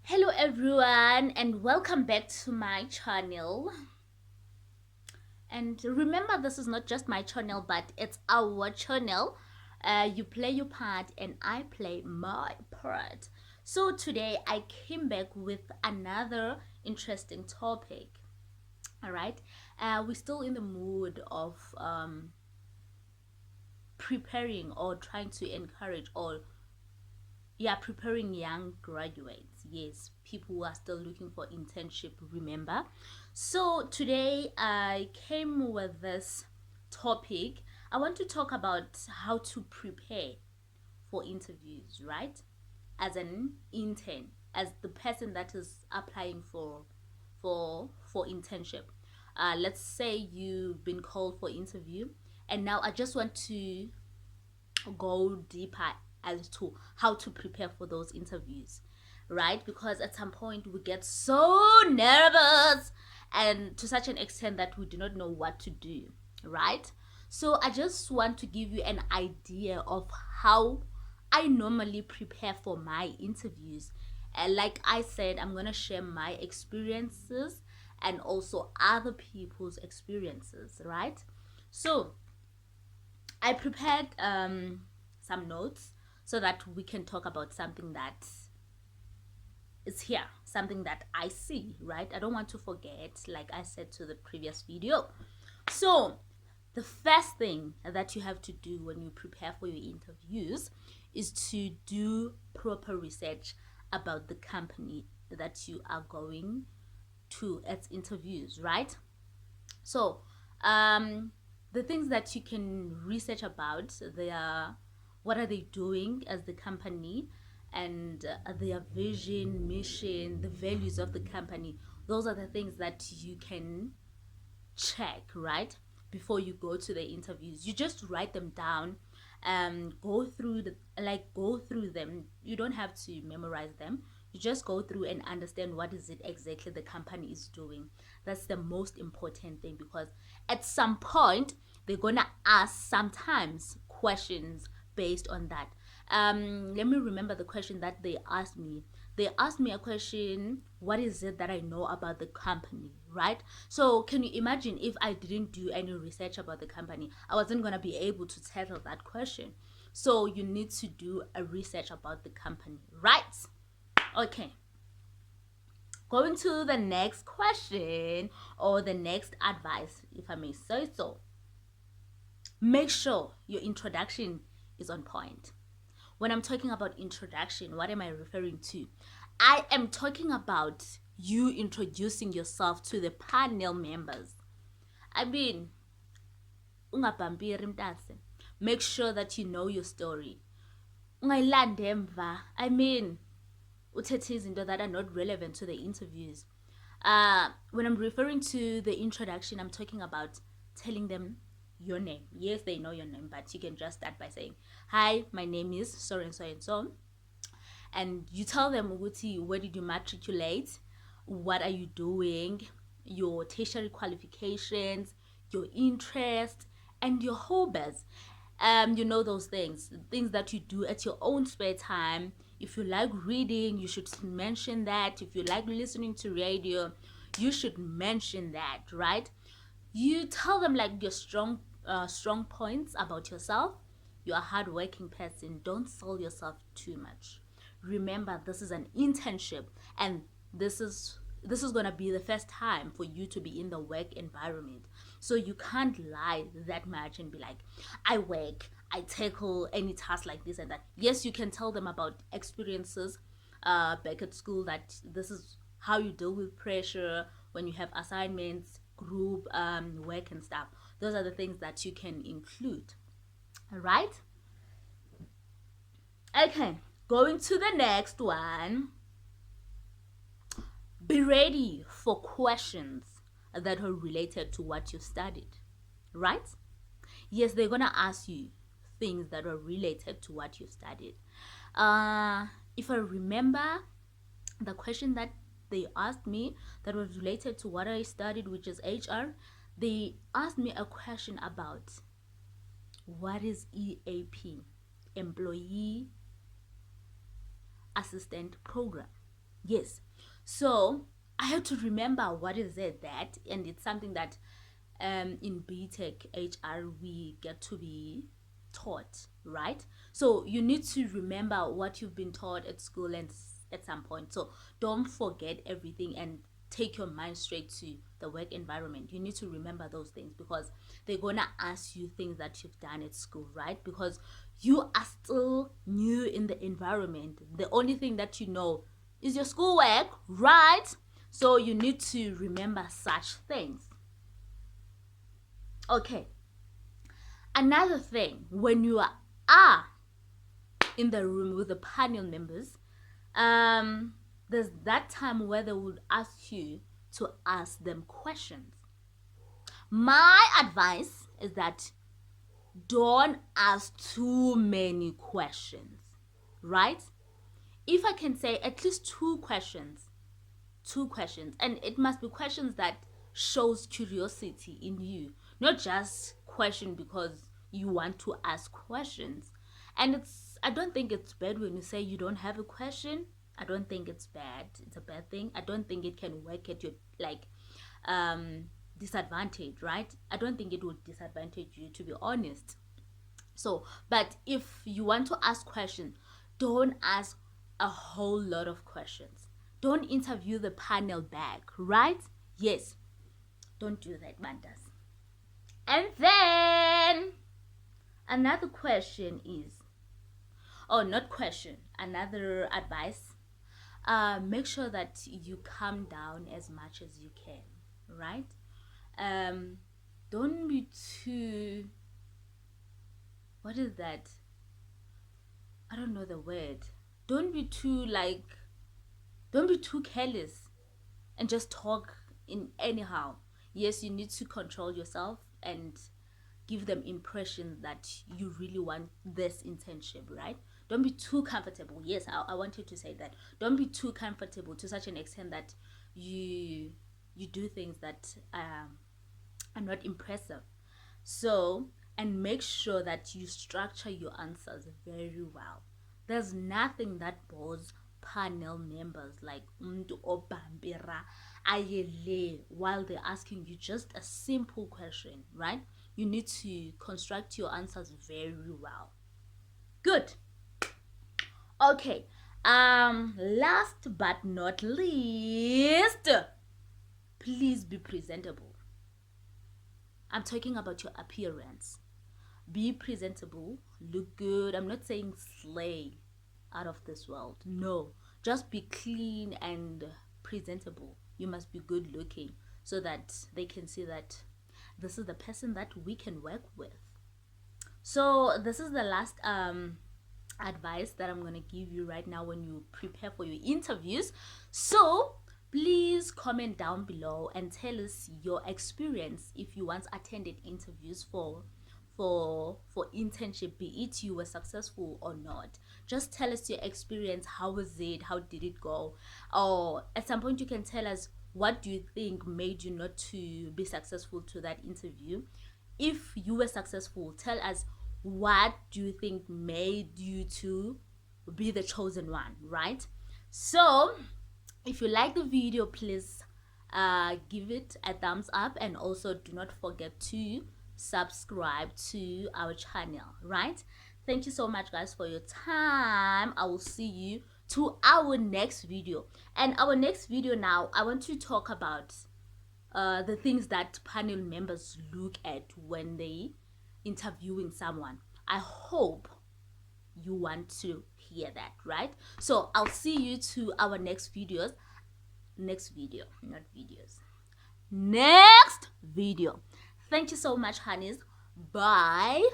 Hello everyone and welcome back to my channel. And remember, this is not just my channel, but it's our channel. You play your part and I play my part. So today I came back with another interesting topic. All right, we're still in the mood of preparing or trying to encourage or preparing young graduates. Yes, people who are still looking for internship, remember. So today I came with this topic. I want to talk about how to prepare for interviews, right? As an intern, as the person that is applying for internship. Let's say you've been called for interview, and now I just want to go deeper as to how to prepare for those interviews, right? Because at some point we get so nervous and to such an extent that we do not know what to do, right? So I just want to give you an idea of how I normally prepare for my interviews. And like I said, I'm going to share my experiences and also other people's experiences, right? So I prepared some notes so that we can talk about something that is here, something that I see, right? I don't want to forget, like I said to the previous video. So, the first thing that you have to do when you prepare for your interviews is to do proper research about the company that you are going to at interviews, right? So, the things that you can research about, they are what are they doing as the company, and their vision, mission, the values of the company. Those are the things that you can check, right? Before you go to the interviews, you just write them down, go through them. You don't have to memorize them. You just go through and understand what is it exactly the company is doing. That's the most important thing, because at some point they're gonna ask sometimes questions based on that. Let me remember the question that they asked me. They asked me a question: what is it that I know about the company, right? So can you imagine if I didn't do any research about the company, I wasn't going to be able to tackle that question. So you need to do a research about the company, right? Okay, going to the next question, or the next advice, if I may say so. Make sure your introduction is on point. When I'm talking about introduction, what am I referring to? I am talking about you introducing yourself to the panel members. I mean, ungabhambiri mntase. Make sure that you know your story. Ungayilandi emva. I mean, uthethe izinto that are not relevant to the interviews. When I'm referring to the introduction, I'm talking about telling them your name. Yes, they know your name, but you can just start by saying, "Hi, my name is so and so and so." And you tell them, where did you matriculate? What are you doing? Your tertiary qualifications, your interests, and your hobbies. You know, those things that you do at your own spare time. If you like reading, you should mention that. If you like listening to radio, you should mention that, right? You tell them like your strong points about yourself. You're a hardworking person. Don't sell yourself too much. Remember, this is an internship, and this is gonna be the first time for you to be in the work environment. So you can't lie that much and be like, I work, I tackle any task like this and that. Yes, you can tell them about experiences back at school, that this is how you deal with pressure when you have assignments, group work and stuff. Those are the things that you can include. All right. Okay, going to the next one. Be ready for questions that are related to what you studied, right? Yes, they're gonna ask you things that are related to what you studied. If I remember the question that they asked me that was related to what I studied, which is HR, they asked me a question about what is EAP, Employee Assistant Program. Yes. So I had to remember what is it that, and it's something that in BTech HR we get to be taught, right? So you need to remember what you've been taught at school and at some point. So don't forget everything and take your mind straight to the work environment. You need to remember those things because they're gonna ask you things that you've done at school, right? Because you are still new in the environment. The only thing that you know is your schoolwork, right? So you need to remember such things. Okay. Another thing, when you are in the room with the panel members, there's that time where they would ask you to ask them questions. My advice is that don't ask too many questions, right? If I can say at least two questions, and it must be questions that shows curiosity in you, not just question because you want to ask questions. And I don't think it's bad when you say you don't have a question. I don't think it's bad. It's a bad thing. I don't think it can work at your like disadvantage, right? I don't think it would disadvantage you, to be honest. So, but if you want to ask questions, don't ask a whole lot of questions. Don't interview the panel back, right? Yes, don't do that, Bandas. And then another question is, oh, not question, another advice. Make sure that you calm down as much as you can, right? Don't be too, what is that? I don't know the word. Don't be too don't be too careless and just talk in anyhow. Yes, you need to control yourself and give them impression that you really want this internship, right? Don't be too comfortable. Yes, I wanted to say that. Don't be too comfortable to such an extent that you do things that are not impressive. So, and make sure that you structure your answers very well. There's nothing that bores panel members like umntu obambira ayele while they're asking you just a simple question, right? You need to construct your answers very well. Good. Okay. Last but not least, please be presentable. I'm talking about your appearance. Be presentable, look good. I'm not saying slay out of this world. No, just be clean and presentable. You must be good looking so that they can see that this is the person that we can work with. So this is the last advice that I'm gonna give you right now when you prepare for your interviews. So please comment down below and tell us your experience if you once attended interviews for internship, be it you were successful or not. Just tell us your experience. How was it? How did it go? Or at some point you can tell us what do you think made you not to be successful to that interview. If you were successful, tell us what do you think made you to be the chosen one, right? So if you like the video, please give it a thumbs up and also do not forget to subscribe to our channel, right? Thank you so much, guys, for your time. I will see you to our next video. And our next video now, I want to talk about the things that panel members look at when they interviewing someone. I hope you want to hear that, right? So I'll see you to our next video, next video. Thank you so much, honeys. Bye.